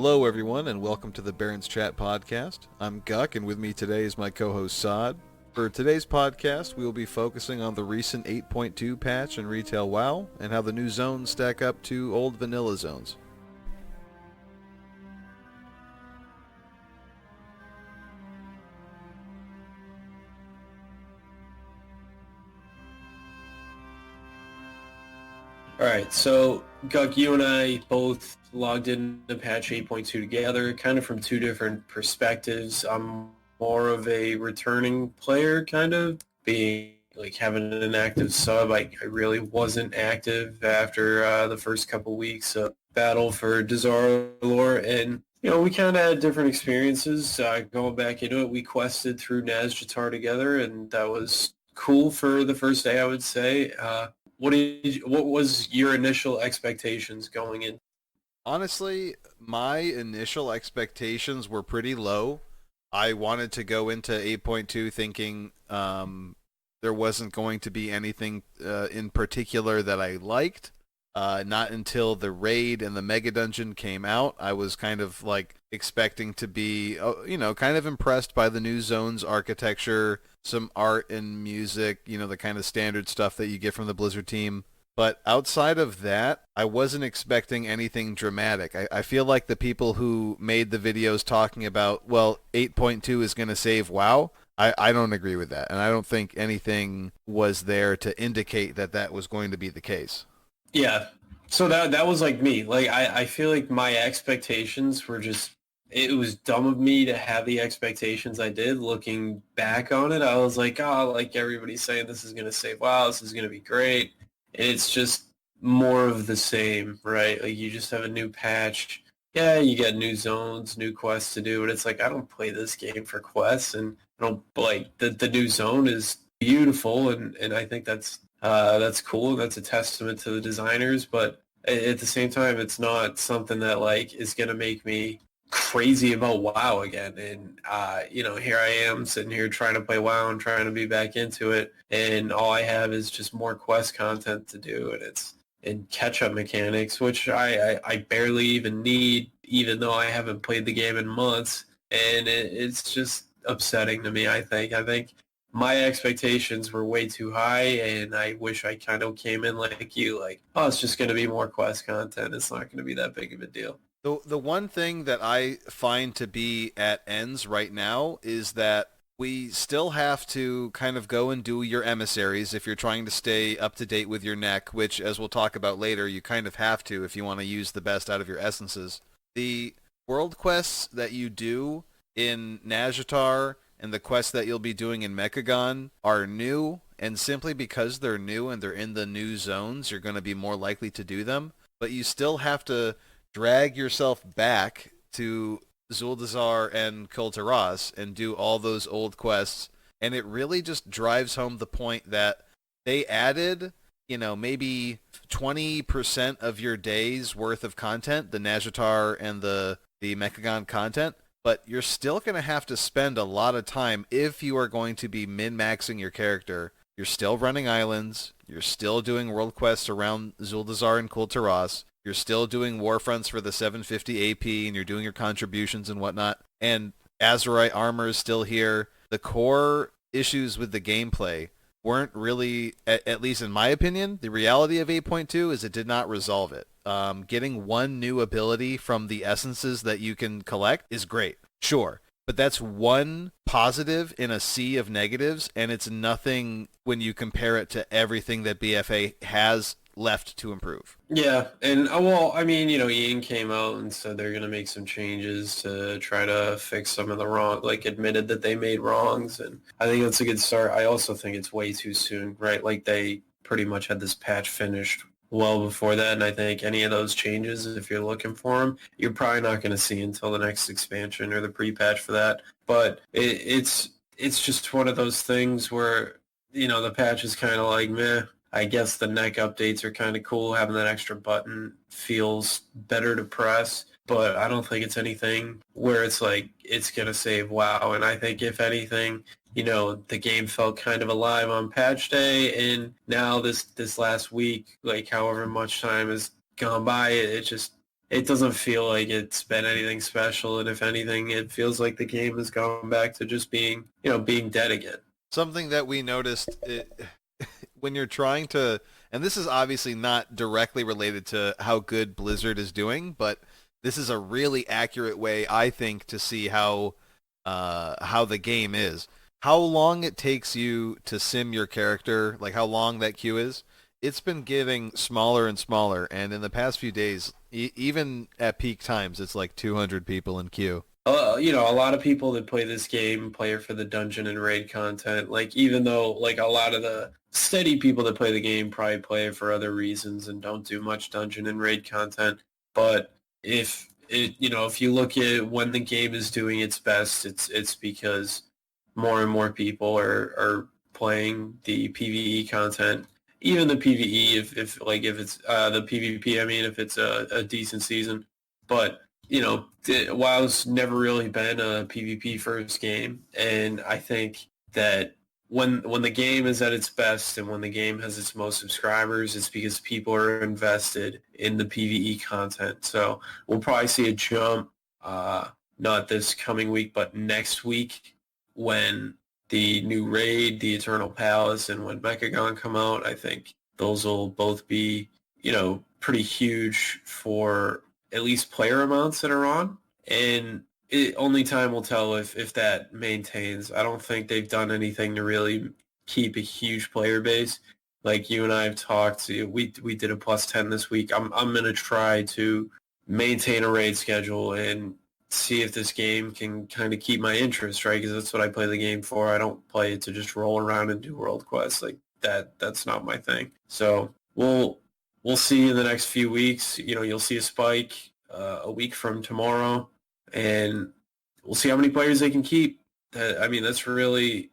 Hello, everyone, and welcome to the Barrens Chat Podcast. I'm Guck, and with me today is my co-host Sod. For today's podcast, we will be focusing on the recent 8.2 patch in Retail WoW and how the new zones stack up to old vanilla zones. All right, so Guck, you and I both logged into patch 8.2 together, kind of from two different perspectives. I'm more of a returning player, kind of being like having an active sub. I really wasn't active after the first couple weeks of Battle for Dazar lore, and we kind of had different experiences. Going back into it, we quested through Nazjatar together, and that was cool for the first day, I would say. What was your initial expectations going in? Honestly, my initial expectations were pretty low. I wanted to go into 8.2 thinking there wasn't going to be anything in particular that I liked. Not until the raid and the megadungeon came out, I was kind of like expecting to be, kind of impressed by the new zones architecture, some art and music, the kind of standard stuff that you get from the Blizzard team. But outside of that, I wasn't expecting anything dramatic. I feel like the people who made the videos talking about, well, 8.2 is going to save WoW, I don't agree with that. And I don't think anything was there to indicate that that was going to be the case. Yeah, so that was like me. Like I feel like my expectations were just it was dumb of me to have the expectations I did. Looking back on it, I was like, oh, like everybody's saying this is gonna save WoW, this is gonna be great. And it's just more of the same, right? Like you just have a new patch. Yeah, you get new zones, new quests to do, but it's like I don't play this game for quests, and I don't like the new zone is beautiful, and I think that's cool. That's a testament to the designers, but at the same time, it's not something that like is gonna make me crazy about WoW again. And here I am sitting here trying to play WoW and trying to be back into it, and all I have is just more quest content to do, and it's and catch-up mechanics, which I barely even need, even though I haven't played the game in months, and it's just upsetting to me. I think my expectations were way too high, and I wish I kind of came in like you, like, oh, it's just going to be more quest content. It's not going to be that big of a deal. The one thing that I find to be at ends right now is that we still have to kind of go and do your emissaries if you're trying to stay up to date with your neck, which, as we'll talk about later, you kind of have to if you want to use the best out of your essences. The world quests that you do in Nazjatar and the quests that you'll be doing in Mechagon are new, and simply because they're new and they're in the new zones, you're going to be more likely to do them. But you still have to drag yourself back to Zuldazar and Kul'Tiras and do all those old quests, and it really just drives home the point that they added, maybe 20% of your day's worth of content, the Nazjatar and the Mechagon content, but you're still going to have to spend a lot of time if you are going to be min-maxing your character. You're still running islands, you're still doing world quests around Zuldazar and Kul'Tiras, you're still doing war fronts for the 750 AP, and you're doing your contributions and whatnot. And Azerite armor is still here. The core issues with the gameplay weren't really, at least in my opinion, the reality of 8.2 is it did not resolve it. Getting one new ability from the essences that you can collect is great, sure. But that's one positive in a sea of negatives, and it's nothing when you compare it to everything that BFA has left to improve. Yeah, and well, I mean, Ian came out and said they're going to make some changes to try to fix some of the wrong, like admitted that they made wrongs, and I think that's a good start. I also think it's way too soon, right? Like they pretty much had this patch finished well before that, and I think any of those changes, if you're looking for them, you're probably not going to see until the next expansion or the pre-patch for that. But it's just one of those things where, the patch is kind of like meh. I guess the neck updates are kind of cool. Having that extra button feels better to press, but I don't think it's anything where it's like it's going to save WoW. And I think if anything, the game felt kind of alive on patch day, and now this last week, like however much time has gone by, it just it doesn't feel like it's been anything special. And if anything, it feels like the game has gone back to just being, being dead again. Something that we noticed when you're trying to, and this is obviously not directly related to how good Blizzard is doing, but this is a really accurate way, I think, to see how the game is. How long it takes you to sim your character, like how long that queue is, it's been getting smaller and smaller, and in the past few days, even at peak times, it's like 200 people in queue. A lot of people that play this game play it for the dungeon and raid content. Like, even though, like, a lot of the steady people that play the game probably play it for other reasons and don't do much dungeon and raid content. But if you look at when the game is doing its best, it's because more and more people are playing the PvE content. Even the PvE, if it's the PvP, I mean, if it's a decent season. But WoW's never really been a PvP first game, and I think that when the game is at its best and when the game has its most subscribers, it's because people are invested in the PvE content. So we'll probably see a jump, not this coming week, but next week when the new raid, the Eternal Palace, and when Mechagon come out. I think those will both be, pretty huge for at least player amounts that are on. And only time will tell if that maintains. I don't think they've done anything to really keep a huge player base. Like you and I have talked, we did a plus 10 this week. I'm going to try to maintain a raid schedule and see if this game can kind of keep my interest, right? Because that's what I play the game for. I don't play it to just roll around and do world quests. Like that's not my thing. So we'll see in the next few weeks. You'll see a spike a week from tomorrow, and we'll see how many players they can keep. That's really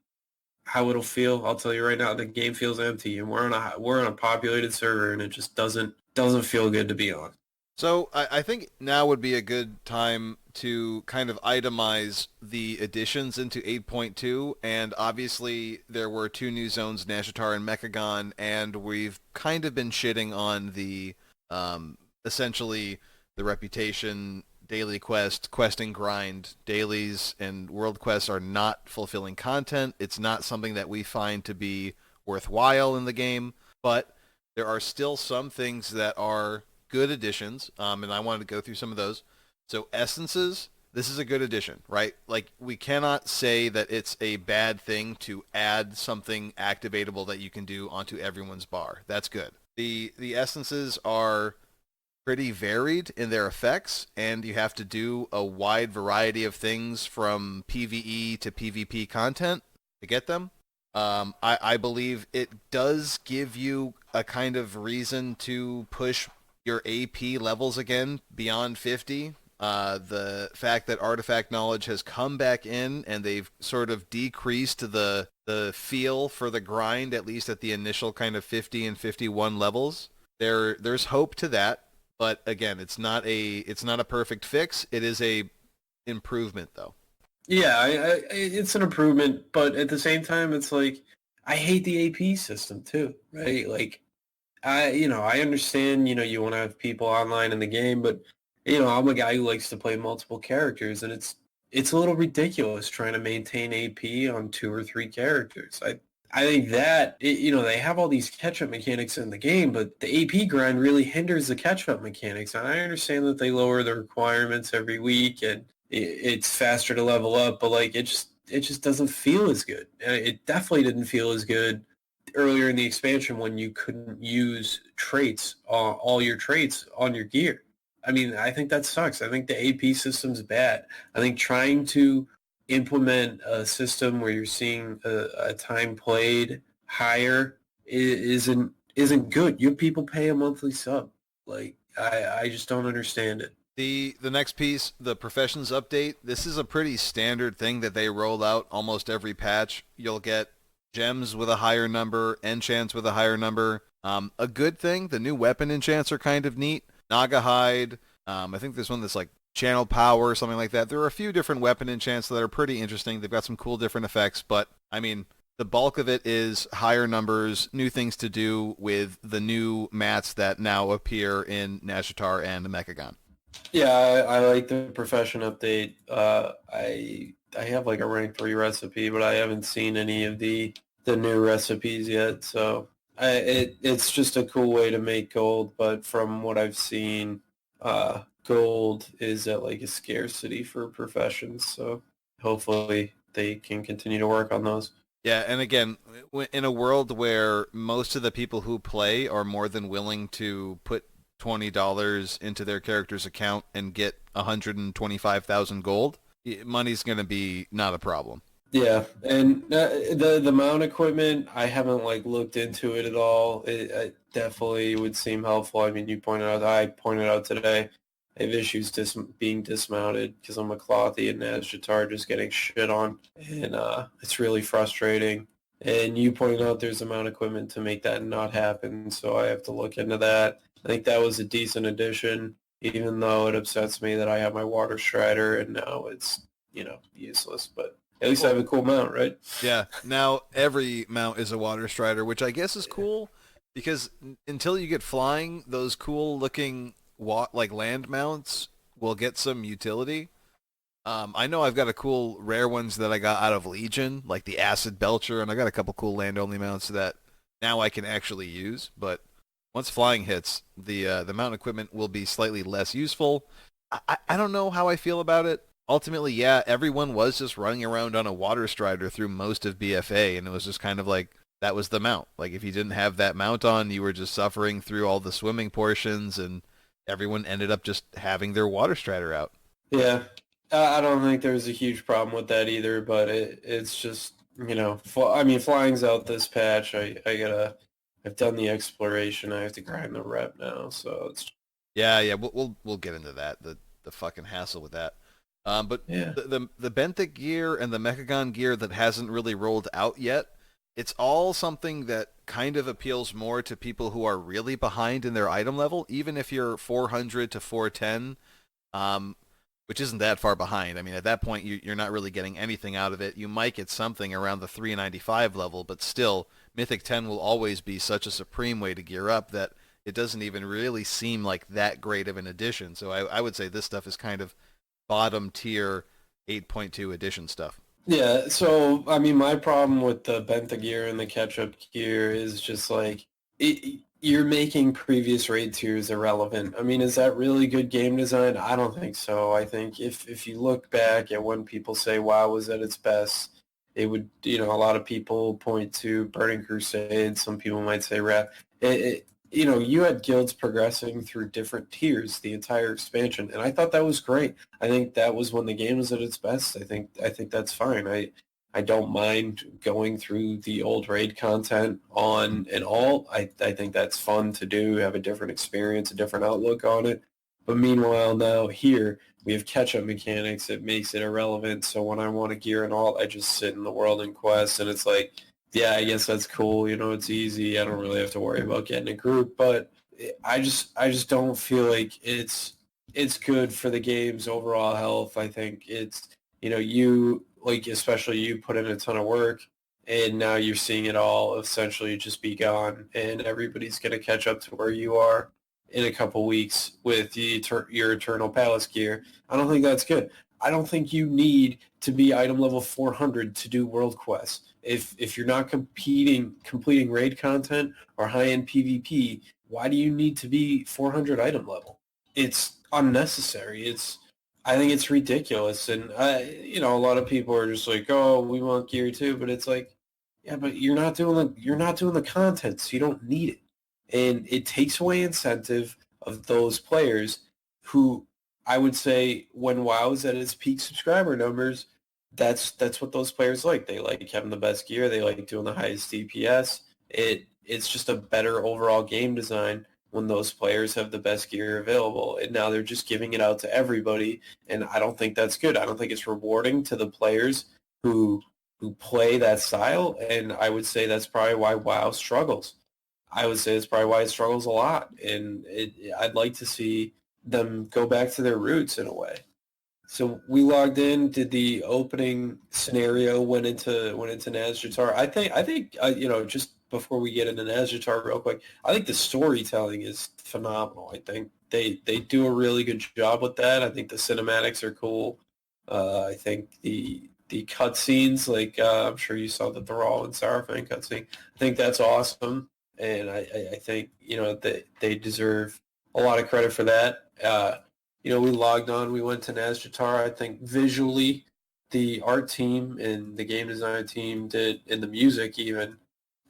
how it'll feel. I'll tell you right now, the game feels empty, and we're on a populated server, and it just doesn't feel good to be on. So I think now would be a good time to kind of itemize the additions into 8.2, and obviously there were two new zones, Nashatar and Mechagon, and we've kind of been shitting on the essentially the reputation, daily quest and grind. Dailies and world quests are not fulfilling content. It's not something that we find to be worthwhile in the game, but there are still some things that are good additions, and I wanted to go through some of those. So essences, this is a good addition, right? Like we cannot say that it's a bad thing to add something activatable that you can do onto everyone's bar. That's good. The essences are pretty varied in their effects, and you have to do a wide variety of things from PvE to PvP content to get them. I believe it does give you a kind of reason to push your AP levels again beyond 50. The fact that artifact knowledge has come back in and they've sort of decreased the feel for the grind, at least at the initial kind of 50 and 51 levels. There's hope to that, but again, it's not a perfect fix. It is a improvement though. Yeah, it's an improvement, but at the same time, it's like I hate the AP system too, right? Like I understand, you want to have people online in the game, but I'm a guy who likes to play multiple characters, and it's a little ridiculous trying to maintain AP on two or three characters. I think that they have all these catch-up mechanics in the game, but the AP grind really hinders the catch-up mechanics. And I understand that they lower the requirements every week, and it's faster to level up, but like it just doesn't feel as good. It definitely didn't feel as good earlier in the expansion when you couldn't use traits, all your traits on your gear. I think that sucks. I think the AP system's bad. I think trying to implement a system where you're seeing a time played higher isn't good. You have people pay a monthly sub. Like I just don't understand it. The next piece, the professions update, this is a pretty standard thing that they roll out almost every patch. You'll get gems with a higher number, enchants with a higher number. A good thing, the new weapon enchants are kind of neat. Naga hide. I think there's one that's like channel power or something like that. There are a few different weapon enchants that are pretty interesting. They've got some cool different effects, but the bulk of it is higher numbers, new things to do with the new mats that now appear in Nashatar and Mechagon. Yeah, I like the profession update. I have like a rank 3 recipe, but I haven't seen any of the new recipes yet. So it's just a cool way to make gold. But from what I've seen, gold is at like a scarcity for professions. So hopefully they can continue to work on those. Yeah, and again, in a world where most of the people who play are more than willing to put $20 into their character's account and get 125,000 gold, money's going to be not a problem. Yeah, and the mount equipment, I haven't like looked into it at all. It definitely would seem helpful. I mean, I pointed out today, I have issues being dismounted because I'm a clothy and Nazjatar just getting shit on, and it's really frustrating. And you pointed out there's a mount equipment to make that not happen, so I have to look into that. I think that was a decent addition, even though it upsets me that I have my water strider and now it's, useless, but at least I Well, have a cool mount, right? yeah, now every mount is a water strider, which I guess is cool because until you get flying, those cool looking like land mounts will get some utility. I know I've got a cool rare ones that I got out of Legion, like the Acid Belcher, and I got a couple cool land only mounts that now I can actually use. But once flying hits, the mount equipment will be slightly less useful. I don't know how I feel about it. Ultimately, yeah, everyone was just running around on a water strider through most of BFA, and it was just kind of like that was the mount. Like if you didn't have that mount on, you were just suffering through all the swimming portions, and everyone ended up just having their water strider out. Yeah, I don't think there's a huge problem with that either, but it's just, I mean, flying's out this patch. I've done the exploration. I have to grind the rep now, so it's, Yeah, yeah, we'll get into that. The fucking hassle with that. But yeah. the benthic gear and the Mechagon gear that hasn't really rolled out yet, it's all something that kind of appeals more to people who are really behind in their item level, even if you're 400 to 410, um, which isn't that far behind. I mean, at that point, you're not really getting anything out of it. You might get something around the 395 level, but still, Mythic 10 will always be such a supreme way to gear up that it doesn't even really seem like that great of an addition. So I would say this stuff is kind of bottom tier 8.2 edition stuff. Yeah, so I mean, my problem with the Bentha gear and the catch-up gear is just like you're making previous raid tiers irrelevant. I mean, is that really good game design? I don't think so. I think if you look back at when people say WoW was at its best, it would, a lot of people point to Burning Crusade. Some people might say Wrath. You had guilds progressing through different tiers the entire expansion, and I thought that was great. I think that was when the game was at its best. I think that's fine. I don't mind going through the old raid content on and all. I think that's fun to do, have a different experience, a different outlook on it. But meanwhile, now here we have catch-up mechanics. It makes it irrelevant. So when I want to gear and all, I just sit in the world and quest, and it's like, yeah, I guess that's cool. It's easy. I don't really have to worry about getting a group, but I just don't feel like it's good for the game's overall health. I think it's, you like, especially you put in a ton of work and now you're seeing it all essentially just be gone and everybody's going to catch up to where you are in a couple weeks with your Eternal Palace gear. I don't think that's good. I don't think you need to be item level 400 to do world quests. If you're not completing raid content or high-end PvP, why do you need to be 400 item level? It's unnecessary. I think it's ridiculous. And a lot of people are just like, "Oh, we want gear too," but it's like, yeah, but you're not doing the content, so you don't need it. And it takes away incentive of those players who, I would say, when WoW's at its peak subscriber numbers, that's what those players like. They like having the best gear. They like doing the highest DPS. It's just a better overall game design when those players have the best gear available. And now they're just giving it out to everybody, and I don't think that's good. I don't think it's rewarding to the players who play that style, and I would say that's probably why WoW struggles. I would say it's probably why it struggles a lot, and I'd like to see them go back to their roots in a way. So we logged in. Did the opening scenario went into Nazjatar? I think just before we get into Nazjatar real quick, I think the storytelling is phenomenal. I think they do a really good job with that. I think the cinematics are cool. I think the cutscenes, like I'm sure you saw the Thrall and Saurfang cutscene. I think that's awesome, and I think they deserve a lot of credit for that. We logged on, we went to Nazjatar. I think visually, the art team and the game design team did, and the music even,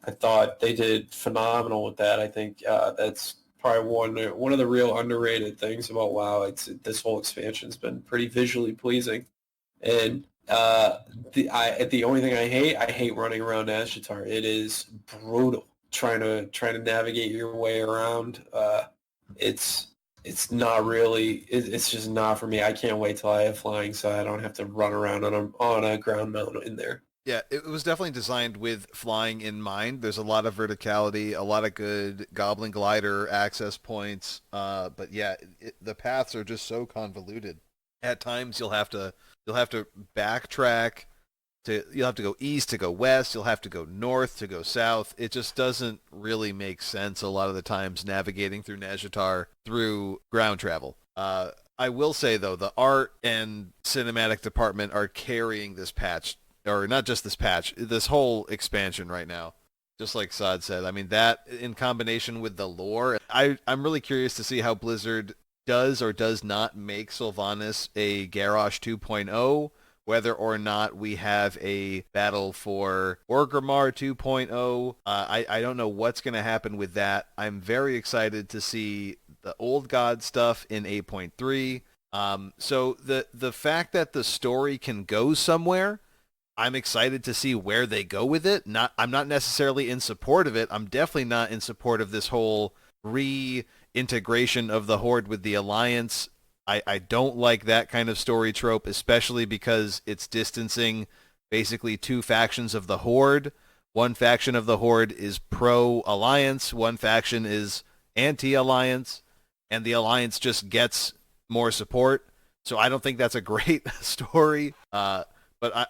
I thought they did phenomenal with that. I think that's probably one of the real underrated things about WoW. This whole expansion's been pretty visually pleasing, and the only thing I hate running around Ashitar. It is brutal trying to navigate your way around. It's it's not really. It's just not for me. I can't wait till I have flying, so I don't have to run around on a ground mount in there. Yeah, it was definitely designed with flying in mind. There's a lot of verticality, a lot of good goblin glider access points. But yeah, the paths are just so convoluted. At times you'll have to backtrack you'll have to go east to go west, you'll have to go north to go south. It just doesn't really make sense a lot of the times navigating through Nazjatar through ground travel. I will say though, the art and cinematic department are carrying this patch, or not just this patch, this whole expansion right now. Just like Sod said, I mean that in combination with the lore, I'm really curious to see how Blizzard does or does not make Sylvanas a Garrosh 2.0, whether or not we have a battle for Orgrimmar 2.0. I don't know what's going to happen with that. I'm very excited to see the old god stuff in 8.3. So the fact that the story can go somewhere, I'm excited to see where they go with it. I'm not necessarily in support of it. I'm definitely not in support of this whole reintegration of the Horde with the Alliance. I don't like that kind of story trope, especially because it's distancing basically two factions of the Horde. One faction of the Horde is pro-Alliance, one faction is anti-Alliance, and the Alliance just gets more support. So I don't think that's a great story, but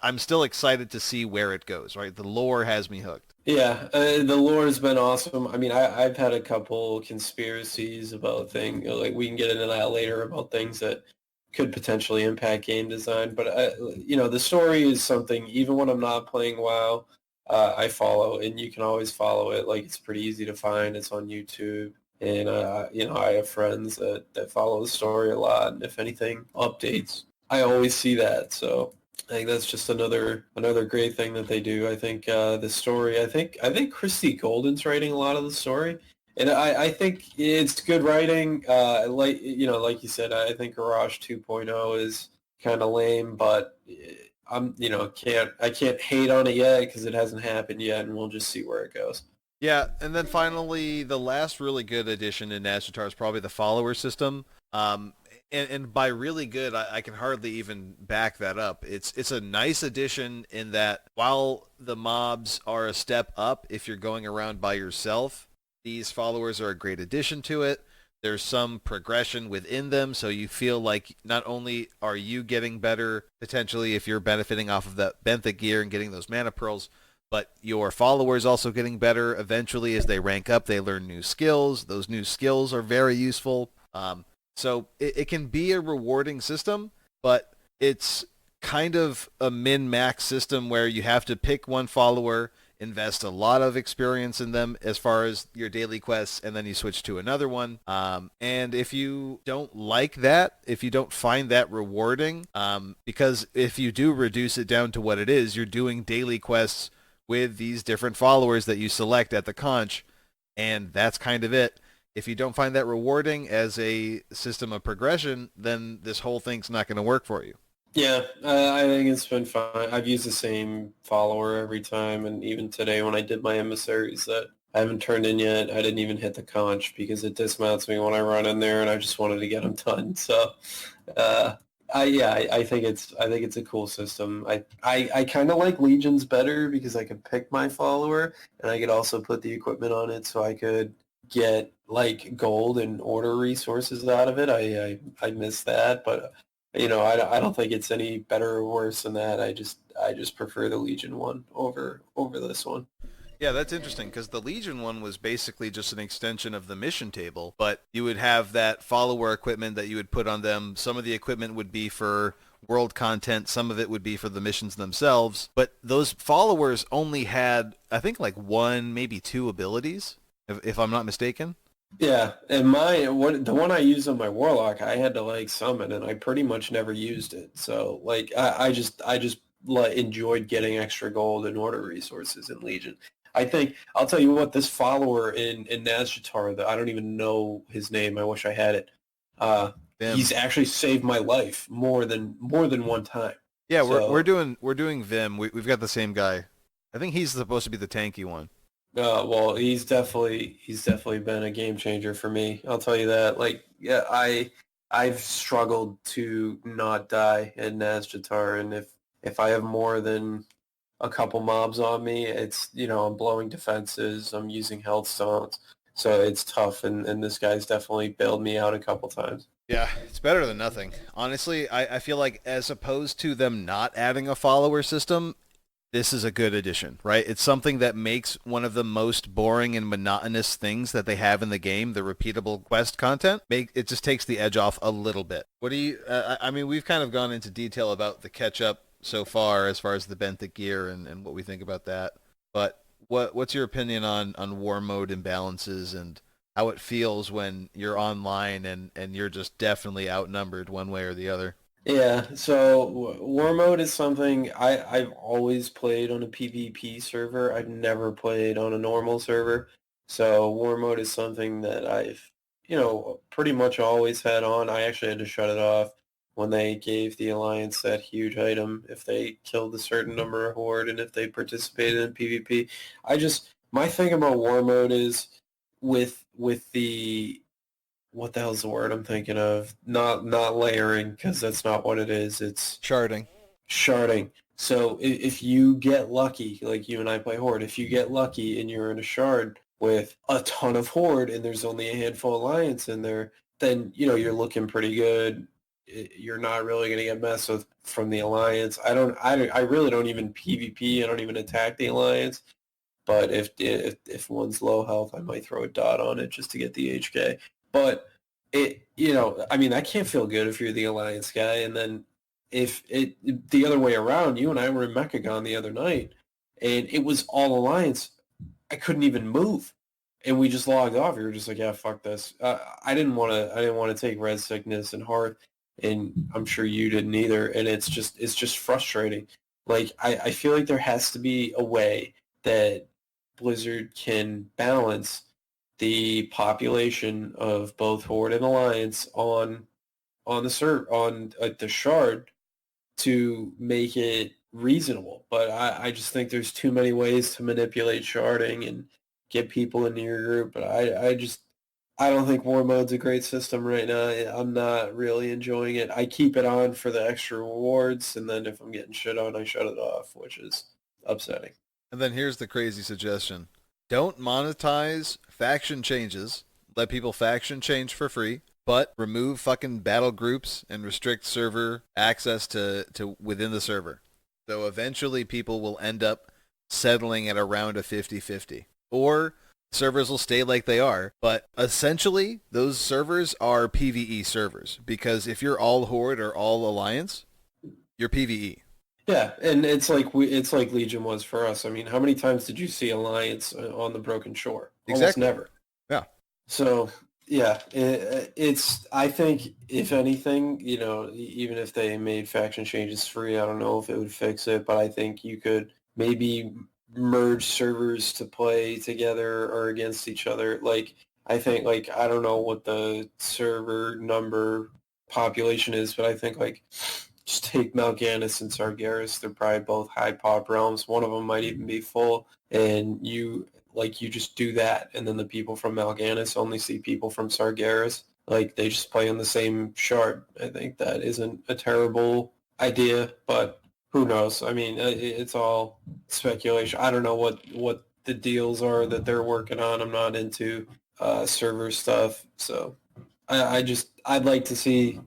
I'm still excited to see where it goes, right? The lore has me hooked. Yeah, the lore has been awesome. I mean, I've had a couple conspiracies about things, like we can get into that later about things that could potentially impact game design. But the story is something. Even when I'm not playing WoW, I follow, and you can always follow it. Like it's pretty easy to find. It's on YouTube, and I have friends that follow the story a lot. And if anything updates, I always see that. So I think that's just another great thing that they do. I think the story. I think Christy Golden's writing a lot of the story, and I think it's good writing. Like you said, I think Garage 2.0 is kind of lame, but I can't hate on it yet because it hasn't happened yet, and we'll just see where it goes. Yeah, and then finally, the last really good addition in Nazjatar is probably the follower system. And by really good, I can hardly even back that up. It's a nice addition in that while the mobs are a step up if you're going around by yourself, these followers are a great addition to it. There's some progression within them, so you feel like not only are you getting better, potentially if you're benefiting off of that benthic gear and getting those mana pearls, but your followers also getting better. Eventually, as they rank up, they learn new skills. Those new skills are very useful. So it can be a rewarding system, but it's kind of a min-max system where you have to pick one follower, invest a lot of experience in them as far as your daily quests, and then you switch to another one. And if you don't like that, if you don't find that rewarding, because if you do reduce it down to what it is, you're doing daily quests with these different followers that you select at the conch, and that's kind of it. If you don't find that rewarding as a system of progression, then this whole thing's not going to work for you. Yeah, I think it's been fine. I've used the same follower every time, and even today when I did my emissaries that I haven't turned in yet, I didn't even hit the conch because it dismounts me when I run in there, and I just wanted to get them done. So, uh, I think it's a cool system. I kind of like Legions better because I could pick my follower, and I could also put the equipment on it, so I could get like gold and order resources out of it. I miss that, but I don't think it's any better or worse than that. I just prefer the Legion one over this one. Yeah, that's interesting because the Legion one was basically just an extension of the mission table, but you would have that follower equipment that you would put on them. Some of the equipment would be for world content, some of it would be for the missions themselves, but those followers only had, I think, like one, maybe two abilities, if I'm not mistaken. Yeah, and the one I used on my warlock, I had to like summon, and I pretty much never used it. So like I just like enjoyed getting extra gold and order resources in Legion. I think I'll tell you what, this follower in Nazjatar, that I don't even know his name. I wish I had it. Vim. He's actually saved my life more than one time. Yeah, we're So doing Vim. We've got the same guy. I think he's supposed to be the tanky one. well, he's definitely been a game changer for me. I'll tell you that. Like, yeah, I've struggled to not die in Nazjatar, and if I have more than a couple mobs on me, it's I'm blowing defenses, I'm using health stones, so it's tough. And this guy's definitely bailed me out a couple times. Yeah, it's better than nothing. Honestly, I feel like as opposed to them not adding a follower system, this is a good addition, right? It's something that makes one of the most boring and monotonous things that they have in the game, the repeatable quest content, it just takes the edge off a little bit. What do you, I mean, we've kind of gone into detail about the catch up so far as the benthic gear and what we think about that. But what's your opinion on war mode imbalances and how it feels when you're online and you're just definitely outnumbered one way or the other? Yeah, so War Mode is something I've always played on a PvP server. I've never played on a normal server. So War Mode is something that I've, pretty much always had on. I actually had to shut it off when they gave the Alliance that huge item if they killed a certain number of Horde and if they participated in PvP. My thing about War Mode is with the what the hell's the word I'm thinking of? Not layering, because that's not what it is. It's Sharding. sharding. So if you get lucky, like you and I play Horde, if you get lucky and you're in a shard with a ton of Horde and there's only a handful of Alliance in there, then you're looking pretty good. You're not really going to get messed with from the Alliance. I really don't even PvP. I don't even attack the Alliance. But if one's low health, I might throw a dot on it just to get the HK. But I mean, that can't feel good if you're the Alliance guy. And then if it the other way around, you and I were in Mechagon the other night, and it was all Alliance. I couldn't even move, and we just logged off. We were just like, yeah, fuck this. I didn't want to take red sickness and hearth, and I'm sure you didn't either. And it's just frustrating. Like I feel like there has to be a way that Blizzard can balance the population of both Horde and Alliance on the shard to make it reasonable. But I just think there's too many ways to manipulate sharding and get people into your group. But I don't think War Mode's a great system right now. I'm not really enjoying it. I keep it on for the extra rewards, and then if I'm getting shit on, I shut it off, which is upsetting. And then here's the crazy suggestion. Don't monetize faction changes. Let people faction change for free, but remove fucking battle groups and restrict server access to within the server. So eventually people will end up settling at around a 50-50. Or servers will stay like they are, but essentially those servers are PvE servers because if you're all Horde or all Alliance, you're PvE. Yeah, and it's like Legion was for us. I mean, how many times did you see Alliance on the Broken Shore? Almost Exactly. never. Yeah. So yeah, it's. I think if anything, even if they made faction changes free, I don't know if it would fix it, but I think you could maybe merge servers to play together or against each other. Like I think, like I don't know what the server number population is, but I think like just take Mal'Ganis and Sargeras. They're probably both high pop realms. One of them might even be full, and you just do that, and then the people from Mal'Ganis only see people from Sargeras. Like they just play on the same shard. I think that isn't a terrible idea, but who knows? I mean, it's all speculation. I don't know what the deals are that they're working on. I'm not into server stuff, so I'd like to see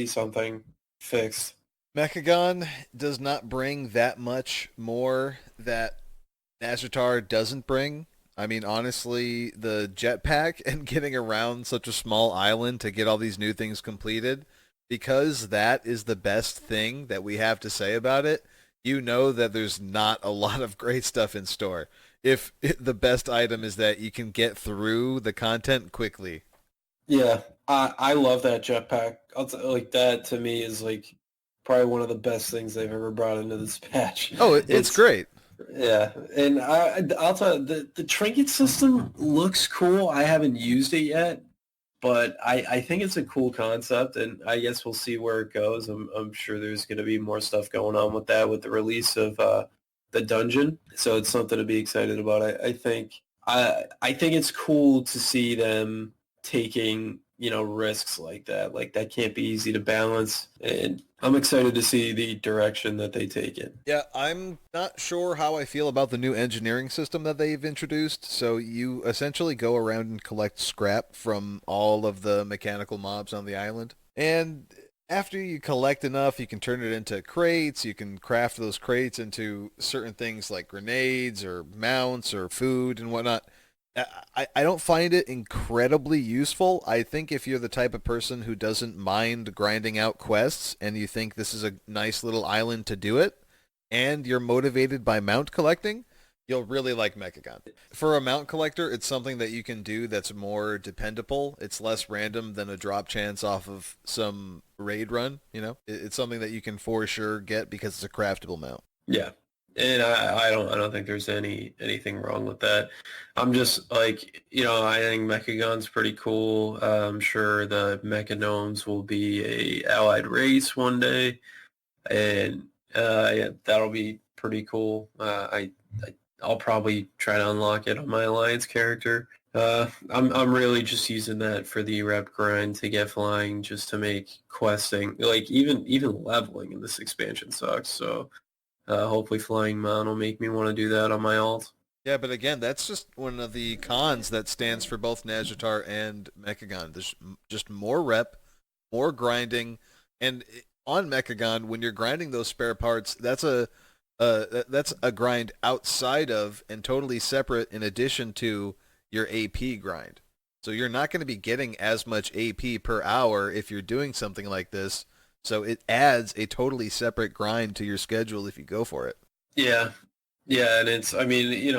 something fixed. Mechagon does not bring that much more that Nazjatar doesn't bring. I mean, honestly, the jetpack and getting around such a small island to get all these new things completed, because that is the best thing that we have to say about it, you know that there's not a lot of great stuff in store. If the best item is that you can get through the content quickly. Yeah, I love that jetpack. Like that to me is like probably one of the best things they've ever brought into this patch. Oh, it's It's great. yeah, and I'll tell you, the trinket system looks cool. I haven't used it yet, but I think it's a cool concept, and I guess we'll see where it goes. I'm sure there's going to be more stuff going on with that with the release of the dungeon, so it's something to be excited about. I think it's cool to see them taking risks like that. Like that can't be easy to balance, and I'm excited to see the direction that they take it. Yeah, I'm not sure how I feel about the new engineering system that they've introduced. So you essentially go around and collect scrap from all of the mechanical mobs on the island. And after you collect enough, you can turn it into crates. You can craft those crates into certain things like grenades or mounts or food and whatnot. I don't find it incredibly useful. I think if you're the type of person who doesn't mind grinding out quests and you think this is a nice little island to do it, and you're motivated by mount collecting, you'll really like Mechagon. For a mount collector, it's something that you can do that's more dependable. It's less random than a drop chance off of some raid run, you know? It's something that you can for sure get because it's a craftable mount. Yeah. And I don't think there's anything wrong with that. I'm just like, I think Mechagon's pretty cool. I'm sure the Mechagnomes will be a allied race one day, and yeah, that'll be pretty cool. I'll probably try to unlock it on my alliance character. I'm really just using that for the rep grind to get flying, just to make questing, like even leveling in this expansion sucks. So hopefully Flying Mount will make me want to do that on my alt. Yeah, but again, that's just one of the cons that stands for both Nazjatar and Mechagon. There's just more rep, more grinding, and on Mechagon, when you're grinding those spare parts, that's a grind outside of and totally separate in addition to your AP grind. So you're not going to be getting as much AP per hour if you're doing something like this. So it adds a totally separate grind to your schedule if you go for it. Yeah, yeah, and I mean,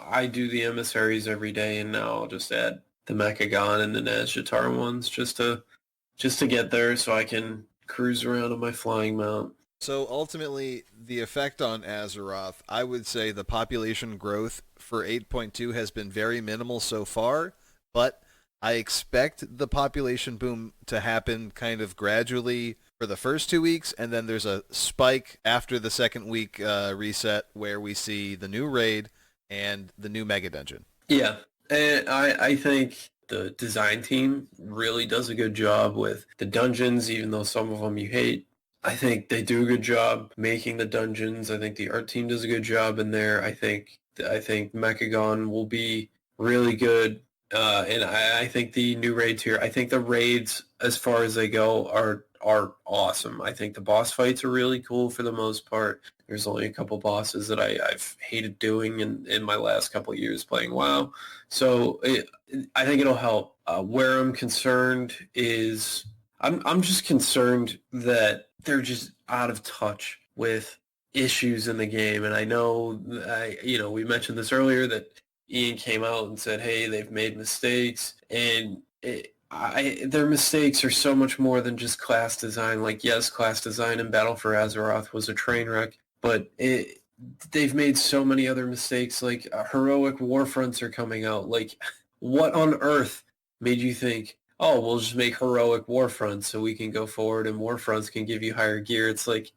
I do the emissaries every day, and now I'll just add the Mechagon and the Nazjatar ones just to get there, so I can cruise around on my flying mount. So ultimately, the effect on Azeroth, I would say the population growth for 8.2 has been very minimal so far, but I expect the population boom to happen kind of gradually for the first 2 weeks, and then there's a spike after the second week reset where we see the new raid and the new mega dungeon. Yeah, and I think the design team really does a good job with the dungeons, even though some of them you hate. I think they do a good job making the dungeons. I think the art team does a good job in there. I think Mechagon will be really good, and I think the new raids here. I think the raids, as far as they go, are awesome. I think the boss fights are really cool for the most part. There's only a couple bosses that I've hated doing in my last couple of years playing WoW, so I think it'll help. Where I'm concerned is I'm just concerned that they're just out of touch with issues in the game. And I know, we mentioned this earlier that Ian came out and said, hey, they've made mistakes. And their mistakes are so much more than just class design. Like, yes, class design in Battle for Azeroth was a train wreck, but they've made so many other mistakes. Like, heroic war fronts are coming out. Like, what on earth made you think, oh, we'll just make heroic war fronts so we can go forward and war fronts can give you higher gear? It's like,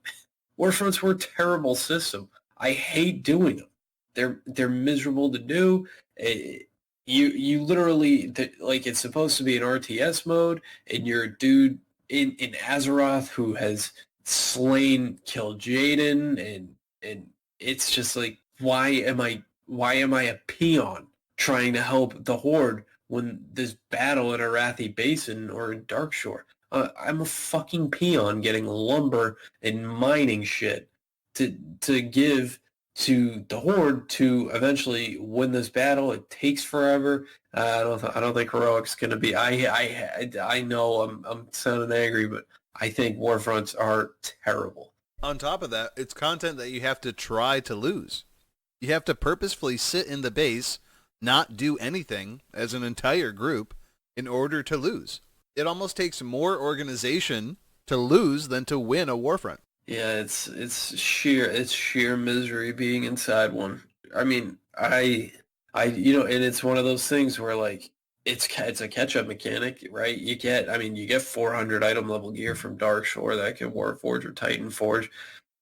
war fronts were a terrible system. I hate doing them. They're miserable to do. You literally, like, it's supposed to be an RTS mode, and you're a dude in Azeroth who has killed Jaden, and it's just like, why am I a peon trying to help the Horde when this battle in Arathi Basin or in Darkshore? I'm a fucking peon getting lumber and mining shit to give to the Horde to eventually win this battle. It takes forever. I don't think heroic's going to be. I know I'm sounding angry, but I think Warfronts are terrible. On top of that, it's content that you have to try to lose. You have to purposefully sit in the base, not do anything as an entire group in order to lose. It almost takes more organization to lose than to win a Warfront. Yeah, it's sheer misery being inside one. I mean, and it's one of those things where like it's a catch-up mechanic, right? You get 400 item level gear from Darkshore that can Warforge or Titan Forge,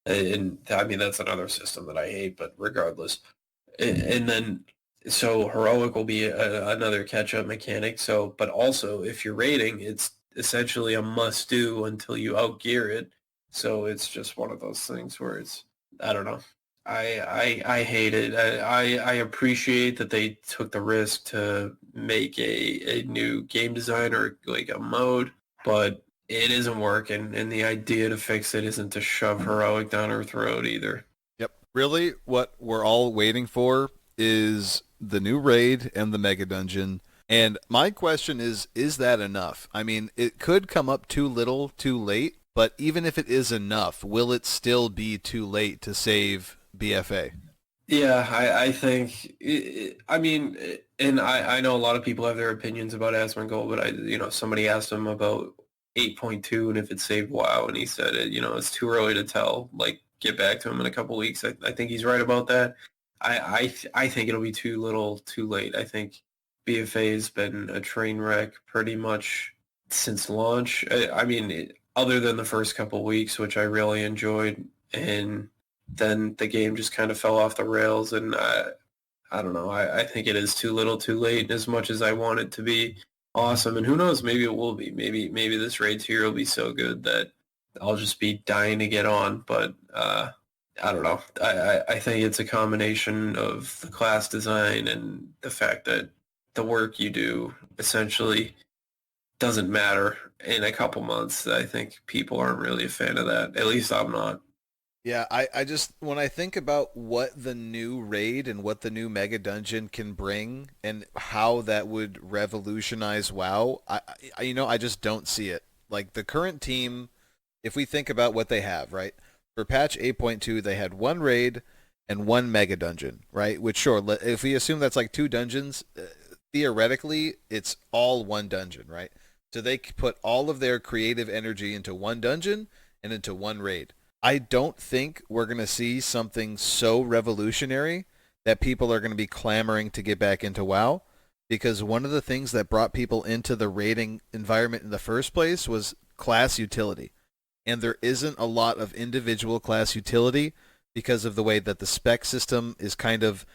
and I mean that's another system that I hate, but regardless, and then so heroic will be another catch-up mechanic. So, but also if you're raiding, it's essentially a must-do until you outgear it. So it's just one of those things where it's I don't know. I hate it. I appreciate that they took the risk to make a new game design or like a mode, but it isn't working, and the idea to fix it isn't to shove heroic down her throat either. Yep. Really, what we're all waiting for is the new raid and the mega dungeon. And my question is that enough? I mean, it could come up too little, too late, but even if it is enough, will it still be too late to save BFA? Yeah, I think, I mean, and I know a lot of people have their opinions about Asmongold, but somebody asked him about 8.2 and if it saved WoW, and he said, it's too early to tell. Like, get back to him in a couple weeks. I think he's right about that. I think it'll be too little, too late. I think BFA has been a train wreck pretty much since launch. I mean, other than the first couple weeks, which I really enjoyed, and then the game just kind of fell off the rails, and I don't know. I think it is too little, too late. As much as I want it to be awesome, and who knows, maybe it will be. Maybe this raid tier will be so good that I'll just be dying to get on. But I don't know. I think it's a combination of the class design and the fact that the work you do essentially doesn't matter in a couple months. I think people aren't really a fan of that. At least I'm not. Yeah, I just when I think about what the new raid and what the new mega dungeon can bring and how that would revolutionize WoW, I just don't see it. Like the current team, if we think about what they have, right? For patch 8.2, they had one raid and one mega dungeon, right? Which sure, if we assume that's like two dungeons, theoretically, it's all one dungeon, right? So they put all of their creative energy into one dungeon and into one raid. I don't think we're going to see something so revolutionary that people are going to be clamoring to get back into WoW, because one of the things that brought people into the raiding environment in the first place was class utility. And there isn't a lot of individual class utility because of the way that the spec system is kind of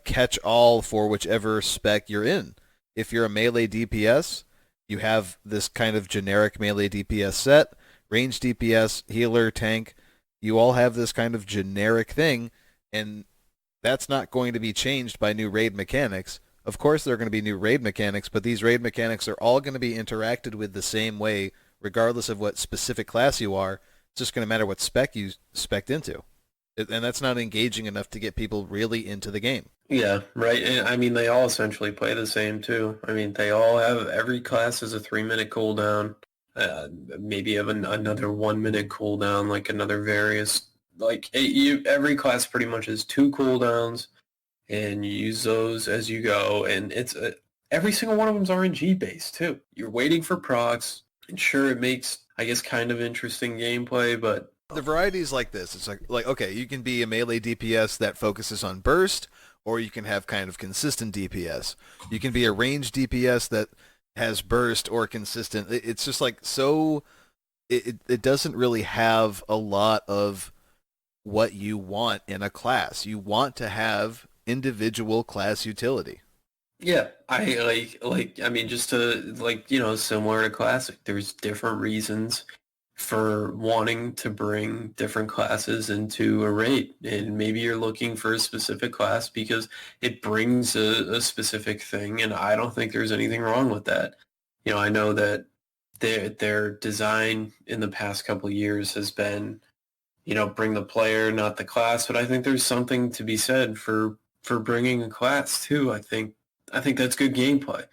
catch-all for whichever spec you're in. If you're a melee DPS, you have this kind of generic melee DPS set. Range DPS, healer, tank, you all have this kind of generic thing, and that's not going to be changed by new raid mechanics. Of course there are going to be new raid mechanics, but these raid mechanics are all going to be interacted with the same way, regardless of what specific class you are. It's just going to matter what spec you spec into. And that's not engaging enough to get people really into the game. Yeah, right. And I mean, they all essentially play the same too. I mean, they all have every class has a 3-minute cooldown. Maybe have another 1-minute cooldown, like another various. Like every class pretty much has 2 cooldowns, and you use those as you go. And it's every single one of them is RNG based too. You're waiting for procs, and sure, it makes I guess kind of interesting gameplay, but The variety is like this. It's like okay, you can be a melee DPS that focuses on burst, or you can have kind of consistent DPS. You can be a range DPS that has burst or consistent. It's just like so. It doesn't really have a lot of what you want in a class. You want to have individual class utility. yeah, I I mean just to similar to Classic, there's different reasons for wanting to bring different classes into a raid. And maybe you're looking for a specific class because it brings a specific thing, and I don't think there's anything wrong with that. I know that their design in the past couple of years has been bring the player, not the class. But I think there's something to be said for bringing a class too. I think that's good gameplay.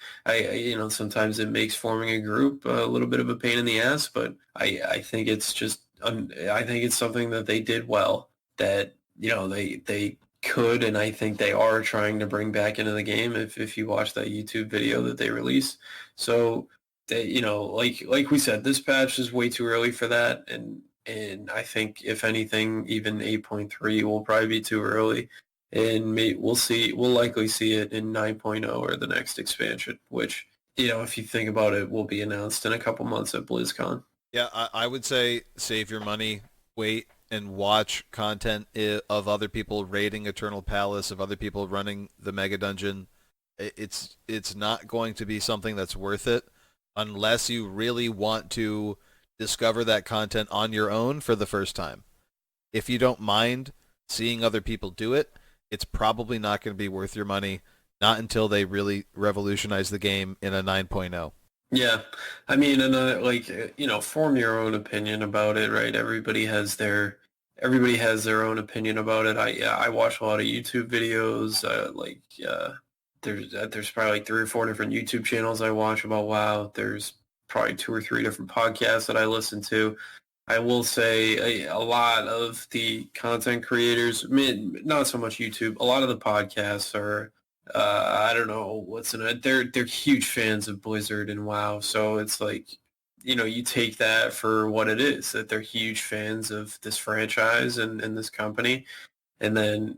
Sometimes it makes forming a group a little bit of a pain in the ass, but I think it's just I think it's something that they did well, that they could, and I think they are trying to bring back into the game if you watch that YouTube video that they released. So they, like we said, this patch is way too early for that, and I think if anything, even 8.3 will probably be too early, and we'll likely see it in 9.0 or the next expansion, which, if you think about it, will be announced in a couple months at BlizzCon. Yeah, I would say save your money, wait, and watch content of other people raiding Eternal Palace, of other people running the Mega Dungeon. It's not going to be something that's worth it unless you really want to discover that content on your own for the first time. If you don't mind seeing other people do it, it's probably not going to be worth your money, not until they really revolutionize the game in a 9.0. Yeah, I mean, and form your own opinion about it, right? Everybody has their own opinion about it. I watch a lot of YouTube videos. There's probably like 3 or 4 different YouTube channels I watch about WoW. There's probably 2 or 3 different podcasts that I listen to. I will say a lot of the content creators, I mean, not so much YouTube. A lot of the podcasts are, I don't know what's in it. They're huge fans of Blizzard and WoW, so it's like, you take that for what it is, that they're huge fans of this franchise and this company, and then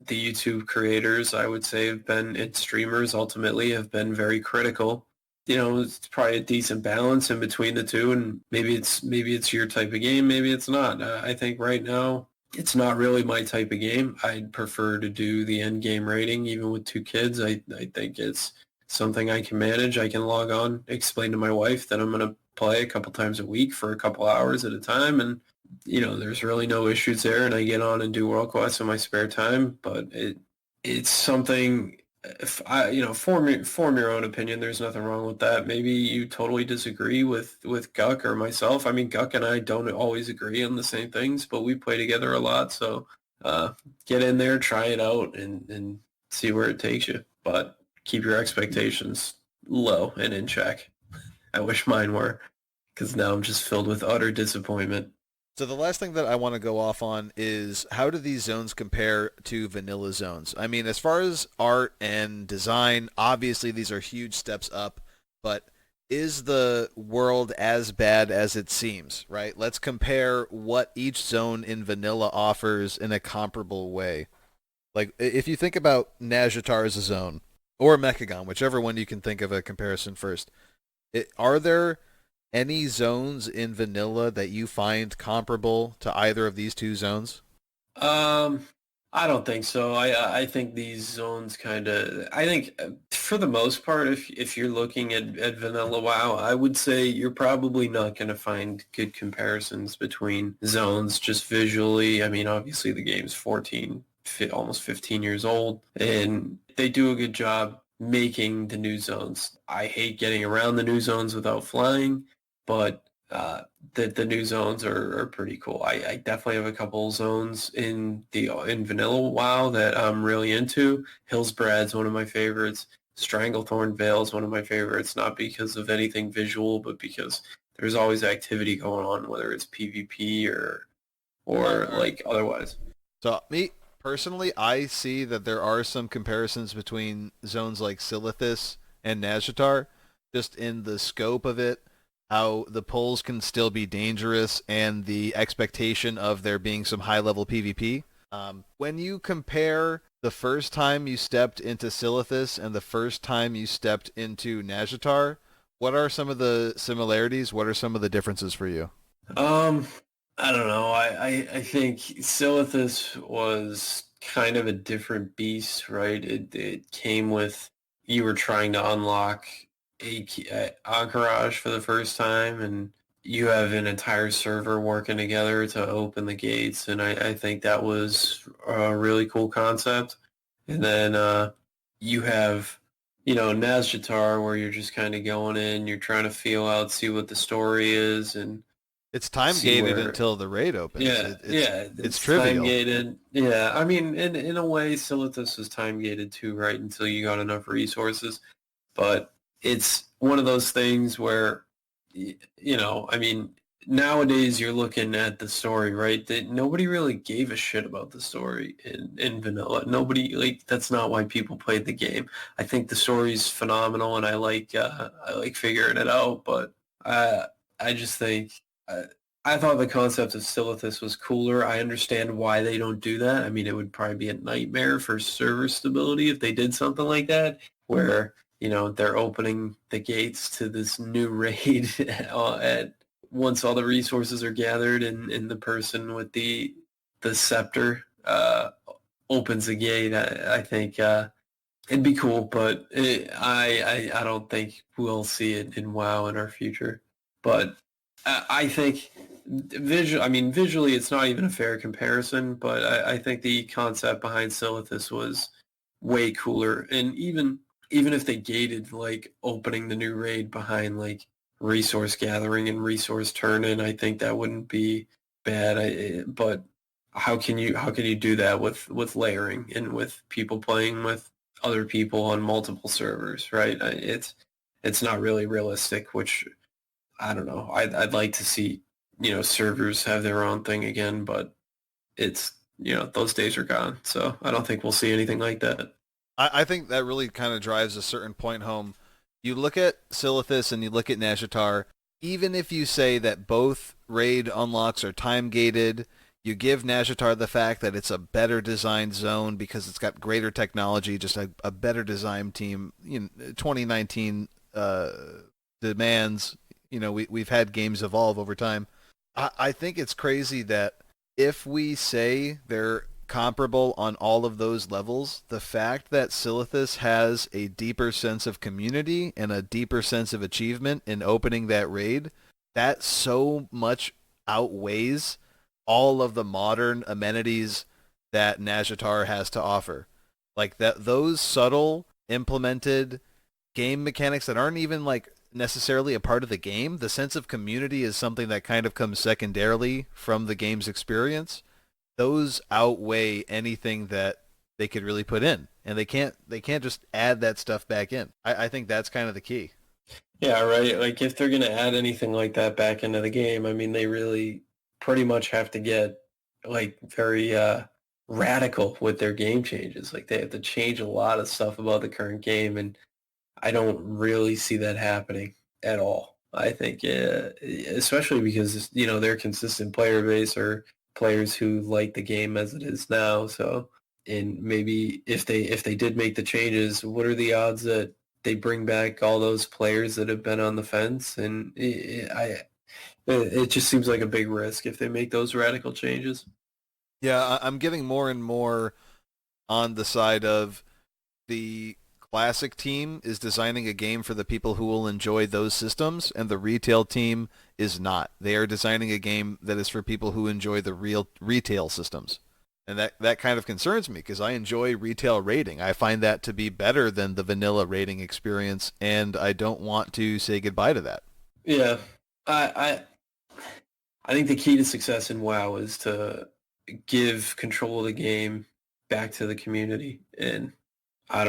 the YouTube creators, I would say, and streamers ultimately have been very critical. It's probably a decent balance in between the two, and maybe it's your type of game, maybe it's not. I think right now it's not really my type of game. I'd prefer to do the end game rating, even with 2 kids. I think it's something I can manage. I can log on, explain to my wife that I'm going to play a couple times a week for a couple hours at a time, and there's really no issues there, and I get on and do world quests in my spare time. But it's something. If form your own opinion. There's nothing wrong with that. Maybe you totally disagree with Guck or myself. I mean, Guck and I don't always agree on the same things, but we play together a lot. So uh, get in there, try it out, and see where it takes you. But keep your expectations low and in check. I wish mine were, because now I'm just filled with utter disappointment. So the last thing that I want to go off on is how do these zones compare to vanilla zones? I mean, as far as art and design, obviously these are huge steps up, but is the world as bad as it seems, right? Let's compare what each zone in vanilla offers in a comparable way. Like if you think about Nazjatar as a zone or Mechagon, whichever one you can think of a comparison first, are there any zones in vanilla that you find comparable to either of these two zones? Um, I don't think so. I think these zones kind of. I think for the most part, if you're looking at vanilla WoW, I would say you're probably not going to find good comparisons between zones just visually. I mean, obviously the game's 14, almost 15 years old, and they do a good job making the new zones. I hate getting around the new zones without flying, but the new zones are pretty cool. I definitely have a couple zones in vanilla WoW that I'm really into. Hillsbrad's one of my favorites. Stranglethorn Vale is one of my favorites, not because of anything visual, but because there's always activity going on, whether it's PvP or like otherwise. So me personally, I see that there are some comparisons between zones like Silithus and Nazjatar, just in the scope of it, how the pulls can still be dangerous, and the expectation of there being some high-level PvP. When you compare the first time you stepped into Silithus and the first time you stepped into Nazjatar, what are some of the similarities? What are some of the differences for you? Um, I don't know. I think Silithus was kind of a different beast, right? It came with, you were trying to unlock a Entourage for the first time, and you have an entire server working together to open the gates, and I think that was a really cool concept. And then you have, Nazjatar, where you're just kind of going in, you're trying to feel out, see what the story is, and It's time see gated where. until the raid opens. Yeah, yeah, It's it's time trivial. gated. Yeah, I mean, in a way, Silithus is time gated too, right? Until you got enough resources. But it's one of those things where, I mean, nowadays you're looking at the story, right? That nobody really gave a shit about the story in vanilla. Nobody like that's not why people played the game. I think the story's phenomenal, and I like figuring it out. But I I just think. I thought the concept of Silithus was cooler. I understand why they don't do that. I mean, it would probably be a nightmare for server stability if they did something like that, where they're opening the gates to this new raid at once all the resources are gathered, and the person with the scepter opens the gate. I think it'd be cool, but I don't think we'll see it in WoW in our future. But I think visually, it's not even a fair comparison. But I think the concept behind Silithus was way cooler, and even if they gated like opening the new raid behind like resource gathering and resource turn-in, I think that wouldn't be bad. But how can you do that with layering and with people playing with other people on multiple servers, right? It's not really realistic, which I don't know. I'd like to see, servers have their own thing again, but it's, those days are gone. So I don't think we'll see anything like that. I think that really kind of drives a certain point home. You look at Silithus and you look at Nashatar, even if you say that both raid unlocks are time gated, you give Nashatar the fact that it's a better designed zone because it's got greater technology, just a better design team. 2019 demands. We've had games evolve over time. I think it's crazy that if we say they're comparable on all of those levels, the fact that Silithus has a deeper sense of community and a deeper sense of achievement in opening that raid, that so much outweighs all of the modern amenities that Najatar has to offer. Like that, those subtle implemented game mechanics that aren't even like necessarily a part of the game. The sense of community is something that kind of comes secondarily from the game's experience. Those outweigh anything that they could really put in, and they can't just add that stuff back in. I think that's kind of the key. Yeah, right. Like if they're going to add anything like that back into the game, I mean, they really pretty much have to get like very radical with their game changes. Like they have to change a lot of stuff about the current game, and I don't really see that happening at all. I think, especially because their consistent player base are players who like the game as it is now. So, and maybe if they did make the changes, what are the odds that they bring back all those players that have been on the fence? And it just seems like a big risk if they make those radical changes. Yeah, I'm getting more and more on the side of the classic team is designing a game for the people who will enjoy those systems, and the retail team is not. They are designing a game that is for people who enjoy the real retail systems. And that kind of concerns me because I enjoy retail rating. I find that to be better than the vanilla rating experience, and I don't want to say goodbye to that. Yeah, I I think the key to success in WoW is to give control of the game back to the community. And I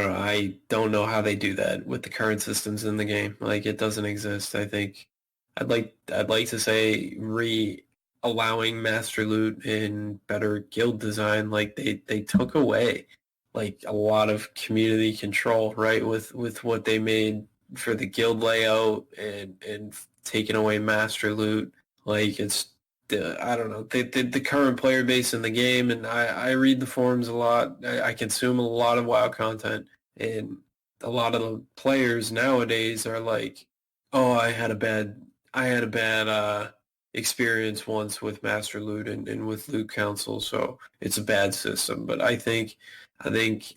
don't know how they do that with the current systems in the game. Like it doesn't exist. I think I'd like to say re allowing master loot and better guild design. Like they took away like a lot of community control, right? With what they made for the guild layout and taking away master loot. Like it's I don't know the current player base in the game, and I read the forums a lot. I consume a lot of WoW content, and a lot of the players nowadays are like, "Oh, I had a bad experience once with Master Loot and with Loot Council, so it's a bad system." But I think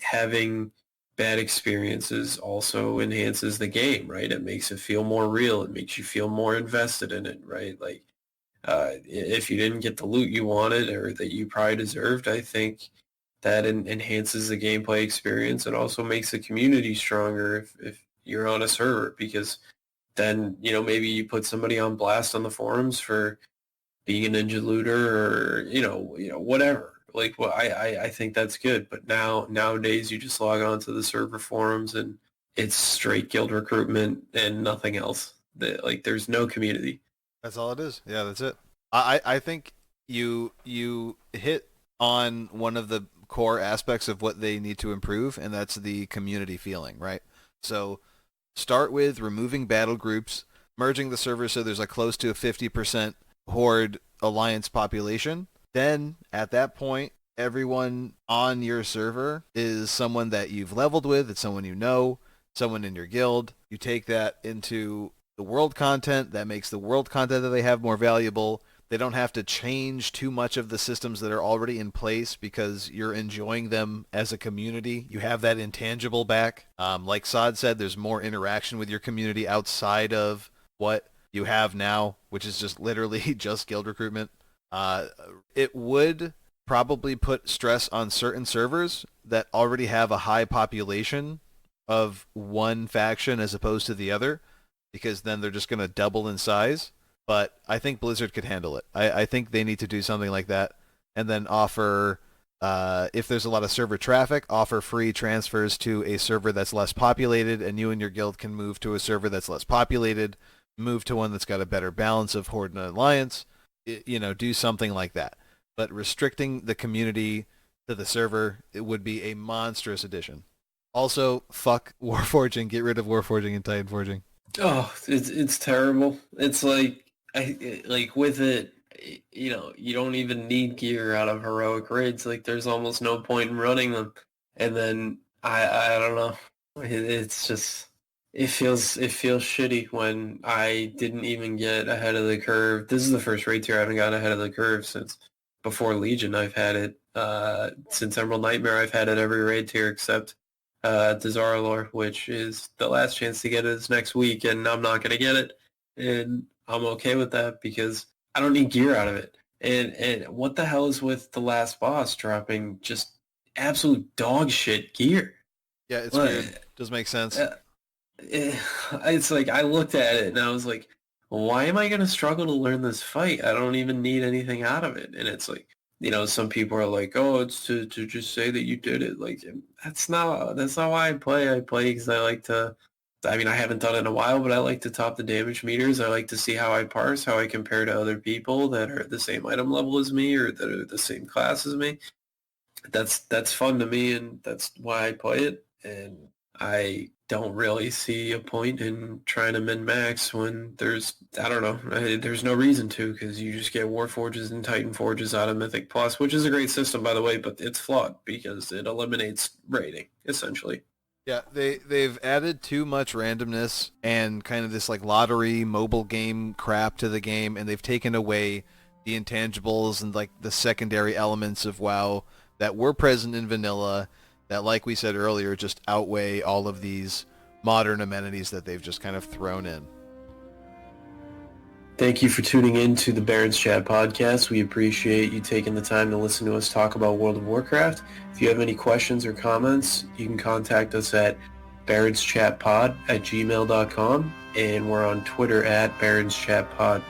having bad experiences also enhances the game, right? It makes it feel more real. It makes you feel more invested in it, right? Like if you didn't get the loot you wanted or that you probably deserved, I think that enhances the gameplay experience and also makes the community stronger if you're on a server because then maybe you put somebody on blast on the forums for being a ninja looter or whatever. Like, well, I think that's good. But nowadays you just log on to the server forums and it's straight guild recruitment and nothing else. Like there's no community. That's all it is. Yeah, that's it. I think you hit on one of the core aspects of what they need to improve, and that's the community feeling, right? So start with removing battle groups, merging the servers so there's like close to a 50% Horde Alliance population. Then at that point, everyone on your server is someone that you've leveled with, it's someone you know, someone in your guild. You take that into the world content, that makes the world content that they have more valuable. They don't have to change too much of the systems that are already in place because you're enjoying them as a community. You have that intangible back. Like Sod said, there's more interaction with your community outside of what you have now, which is just literally just guild recruitment. It would probably put stress on certain servers that already have a high population of one faction as opposed to the other, because then they're just going to double in size. But I think Blizzard could handle it. I think they need to do something like that, and then offer, if there's a lot of server traffic, offer free transfers to a server that's less populated, and you and your guild can move to a server that's less populated, move to one that's got a better balance of Horde and Alliance, do something like that. But restricting the community to the server, it would be a monstrous addition. Also, fuck Warforging. Get rid of Warforging and Titan Forging. Oh, it's terrible. It's like like with it, you don't even need gear out of heroic raids. Like there's almost no point in running them. And then I don't know. It's just it feels shitty when I didn't even get ahead of the curve. This is the first raid tier I haven't gotten ahead of the curve since before Legion. I've had it since Emerald Nightmare. I've had it every raid tier except Desaralor, which is the last chance to get it is next week, and I'm not going to get it. And I'm okay with that because I don't need gear out of it. And what the hell is with the last boss dropping just absolute dog shit gear? Yeah, it's weird. Doesn't make sense. It's like I looked at it and I was like, why am I going to struggle to learn this fight? I don't even need anything out of it. And it's like, some people are like, oh, it's to just say that you did it. Like, that's not why I play. I play because I like to, I mean, I haven't done it in a while, but I like to top the damage meters. I like to see how I parse, how I compare to other people that are the same item level as me or that are the same class as me. That's fun to me, and that's why I play it. And I don't really see a point in trying to min-max when I don't know, there's no reason to, because you just get War Forges and Titan Forges out of Mythic Plus, which is a great system, by the way, but it's flawed because it eliminates raiding, essentially. Yeah, they've added too much randomness and kind of this like lottery mobile game crap to the game, and they've taken away the intangibles and like the secondary elements of WoW that were present in vanilla that, like we said earlier, just outweigh all of these modern amenities that they've just kind of thrown in. Thank you for tuning in to the Barrens Chat podcast. We appreciate you taking the time to listen to us talk about World of Warcraft. If you have any questions or comments, you can contact us at baronschatpod@gmail.com, and we're on Twitter at baronschatpod.